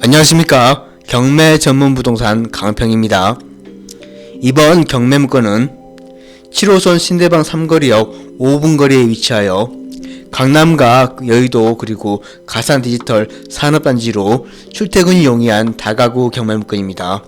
안녕하십니까. 경매 전문 부동산 강평입니다. 이번 경매 물건은 7호선 신대방 삼거리역 5분 거리에 위치하여 강남과 여의도 그리고 가산 디지털 산업단지로 출퇴근이 용이한 다가구 경매 물건입니다.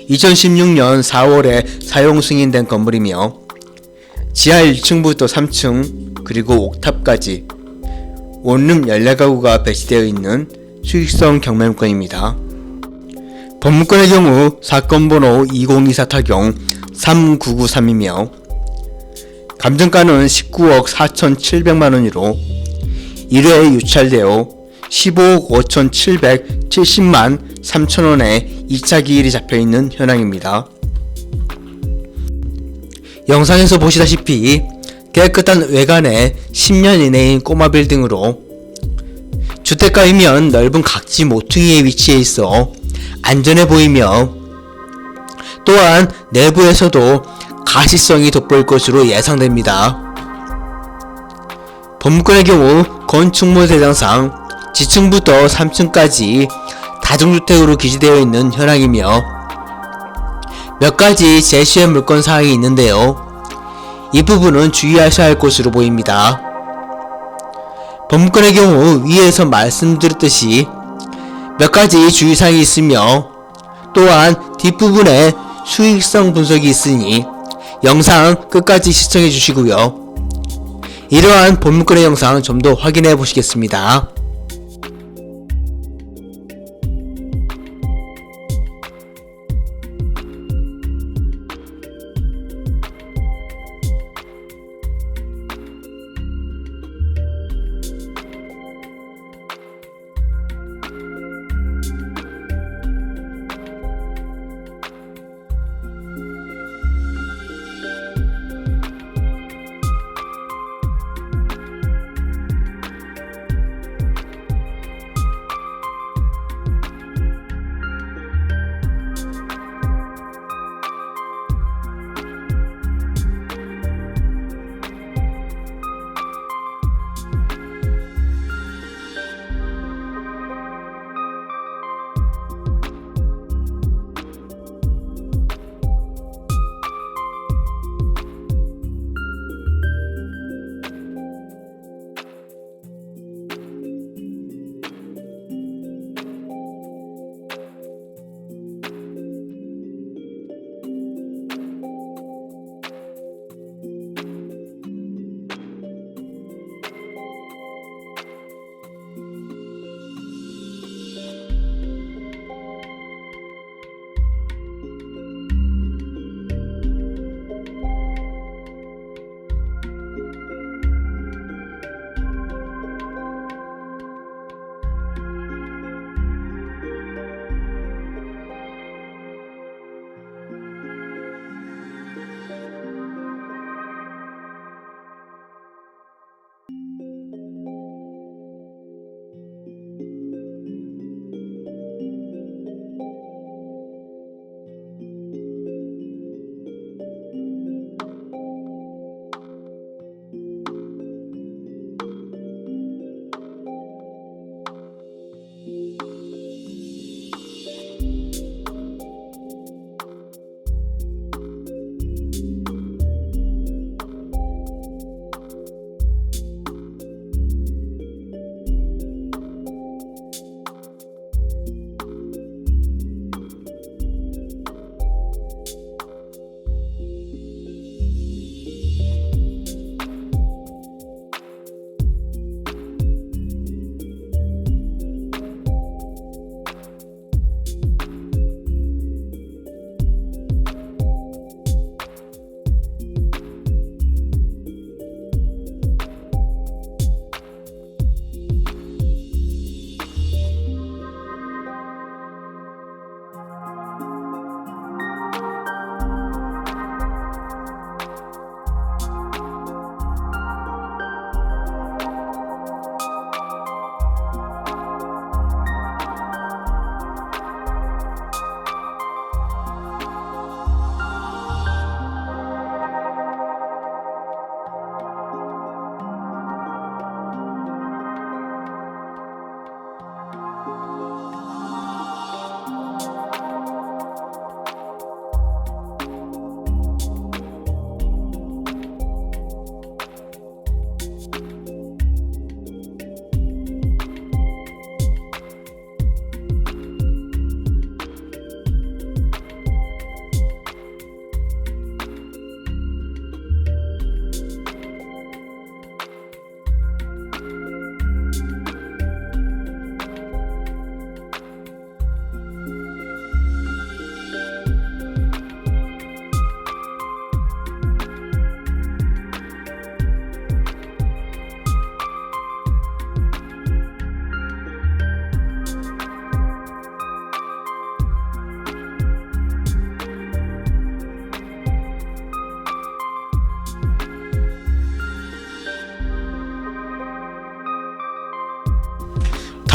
2016년 4월에 사용 승인된 건물이며 지하 1층부터 3층 그리고 옥탑까지 원룸 14가구가 배치되어 있는 수익성 경매 물건입니다. 본물건의 경우 사건번호 2024 타경 3993이며 감정가는 19억 4,700만원으로 1회에 유찰되어 15억 5,770만 3천원의 2차 기일이 잡혀있는 현황입니다. 영상에서 보시다시피 깨끗한 외관에 10년 이내인 꼬마 빌딩으로 주택가이면 넓은 각지 모퉁이에 위치해 있어 안전해 보이며 또한 내부에서도 가시성이 돋보일 것으로 예상됩니다. 본물건의 경우 건축물 대장상 지층부터 3층까지 다중주택으로 기재되어 있는 현황이며 몇 가지 제시의 물건 사항이 있는데요. 이 부분은 주의하셔야 할 것으로 보입니다. 본물건의 경우 위에서 말씀드렸듯이 몇 가지 주의사항이 있으며 또한 뒷부분에 수익성 분석이 있으니 영상 끝까지 시청해 주시고요. 이러한 본물건의 영상 좀 더 확인해 보시겠습니다.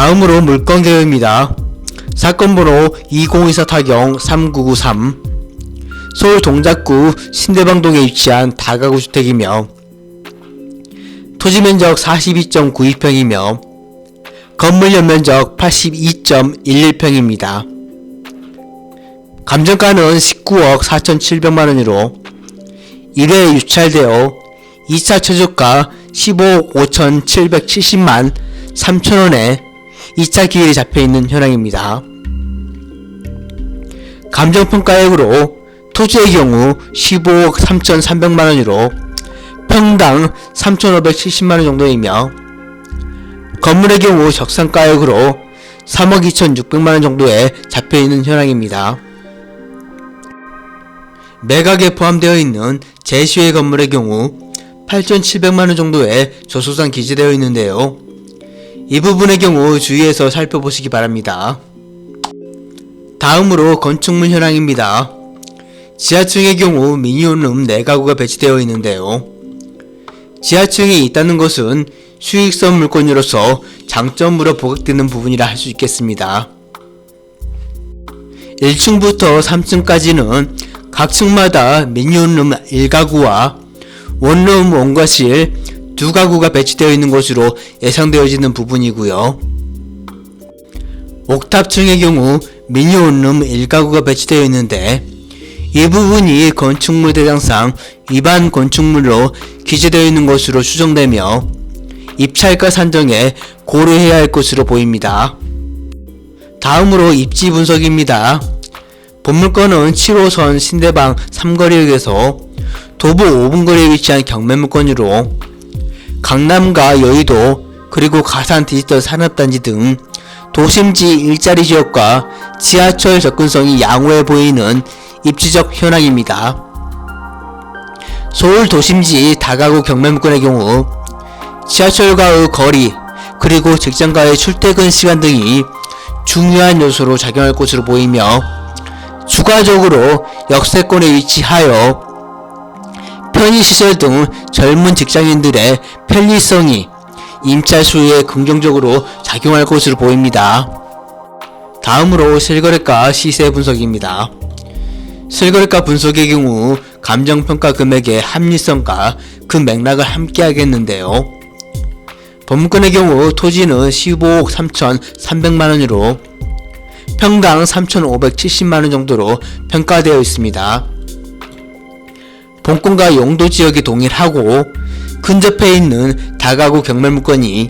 다음으로 물건 개요입니다. 사건 번호 2024-3993 서울 동작구 신대방동에 위치한 다가구 주택이며 토지 면적 42.92평이며 건물 연면적 82.11평입니다. 감정가는 19억 4,700만원으로 1회에 유찰되어 2차 최저가 15억 5,770만 3천원에 2차 기일이 잡혀있는 현황입니다. 감정평가액으로 토지의 경우 15억 3,300만원으로 평당 3,570만원 정도이며 건물의 경우 적산가액으로 3억 2,600만원 정도에 잡혀있는 현황입니다. 매각에 포함되어 있는 제시의 건물의 경우 8,700만원 정도의 저소상 기재되어 있는데요. 이 부분의 경우 주의해서 살펴보시기 바랍니다. 다음으로 건축물 현황입니다. 지하층의 경우 미니홈룸 4가구가 배치되어 있는데요. 지하층에 있다는 것은 수익성 물건으로서 장점으로 부각되는 부분이라 할 수 있겠습니다. 1층부터 3층까지는 각 층마다 미니홈룸 1가구와 원룸 원과실 2가구가 배치되어 있는 것으로 예상되어지는 부분이고요. 옥탑층의 경우 미니홈룸 1가구가 배치되어 있는데 이 부분이 건축물 대장상 위반 건축물로 기재되어 있는 것으로 추정되며 입찰가 산정에 고려해야 할 것으로 보입니다. 다음으로 입지 분석입니다. 본물건은 7호선 신대방 3거리역에서 도보 5분 거리에 위치한 경매물건으로 강남과 여의도 그리고 가산 디지털 산업단지 등 도심지 일자리 지역과 지하철 접근성이 양호해 보이는 입지적 현황입니다. 서울 도심지 다가구 경매물건의 경우 지하철과의 거리 그리고 직장과의 출퇴근 시간 등이 중요한 요소로 작용할 것으로 보이며 추가적으로 역세권에 위치하여 편의시설 등 젊은 직장인들의 편리성이 임차 수요에 긍정적으로 작용할 것으로 보입니다. 다음으로 실거래가 시세 분석입니다. 실거래가 분석의 경우 감정평가 금액의 합리성과 그 맥락을 함께 하겠는데요. 본물건의 경우 토지는 15억 3,300만원으로 평당 3,570만원 정도로 평가되어 있습니다. 본건과 용도 지역이 동일하고 근접해 있는 다가구 경매물건이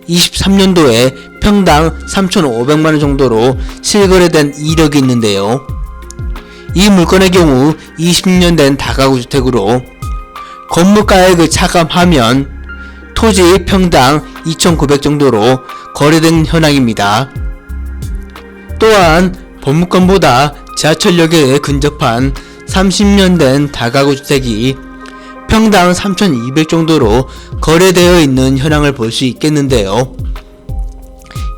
23년도에 평당 3,500만원 정도로 실거래된 이력이 있는데요. 이 물건의 경우 20년 된 다가구 주택으로 건물가액을 차감하면 토지 평당 2,900 정도로 거래된 현황입니다. 또한 본물건보다 지하철역에 근접한 30년 된 다가구 주택이 평당 3,200 정도로 거래되어 있는 현황을 볼 수 있겠는데요.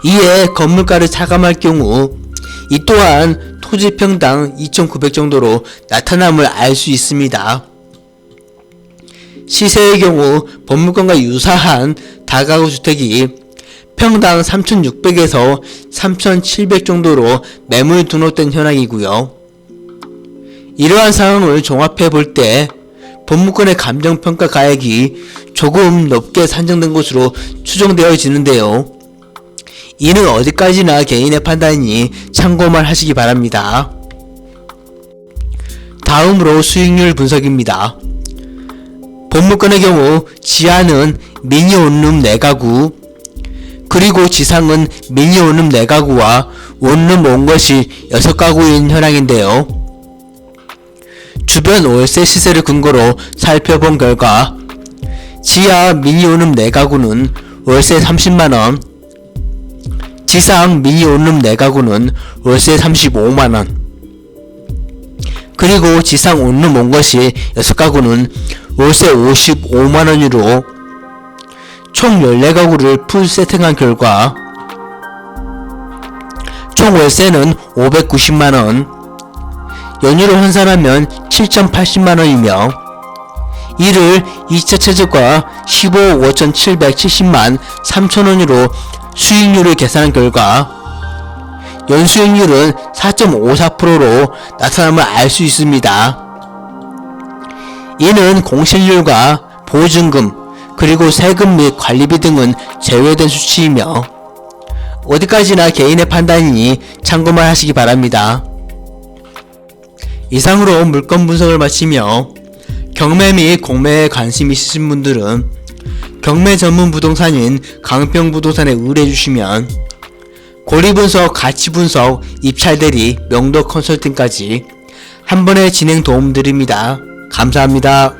이에 건물가를 차감할 경우 이 또한 토지 평당 2,900 정도로 나타남을 알 수 있습니다. 시세의 경우 본물건과 유사한 다가구 주택이 평당 3,600에서 3,700 정도로 매물 등록된 현황이고요. 이러한 상황을 종합해 볼 때 본물건의 감정평가 가액이 조금 높게 산정된 것으로 추정되어지는데요. 이는 어디까지나 개인의 판단이니 참고만 하시기 바랍니다. 다음으로 수익률 분석입니다. 본물건의 경우 지하는 미니 원룸 4가구 그리고 지상은 미니 원룸 4가구와 원룸 원거실 6가구인 현황인데요. 주변 월세 시세를 근거로 살펴본 결과 지하 미니 원룸 4가구는 월세 30만원, 지상 미니 원룸 4가구는 월세 35만원, 그리고 지상 원룸 원거실 6가구는 월세 55만원으로 총 14가구를 풀 세팅한 결과 총 월세는 590만원, 연유로 환산하면 7,080만원이며 이를 2차 최저가 15억 5,770만 3천원으로 수익률을 계산한 결과 연수익률은 4.54%로 나타남을 알 수 있습니다. 이는 공실률과 보증금, 그리고 세금 및 관리비 등은 제외된 수치이며 어디까지나 개인의 판단이니 참고만 하시기 바랍니다. 이상으로 물건 분석을 마치며 경매 및 공매에 관심 있으신 분들은 경매 전문 부동산인 강평부동산에 의뢰해주시면 고리분석, 가치분석, 입찰대리, 명도 컨설팅까지 한 번에 진행 도움드립니다. 감사합니다.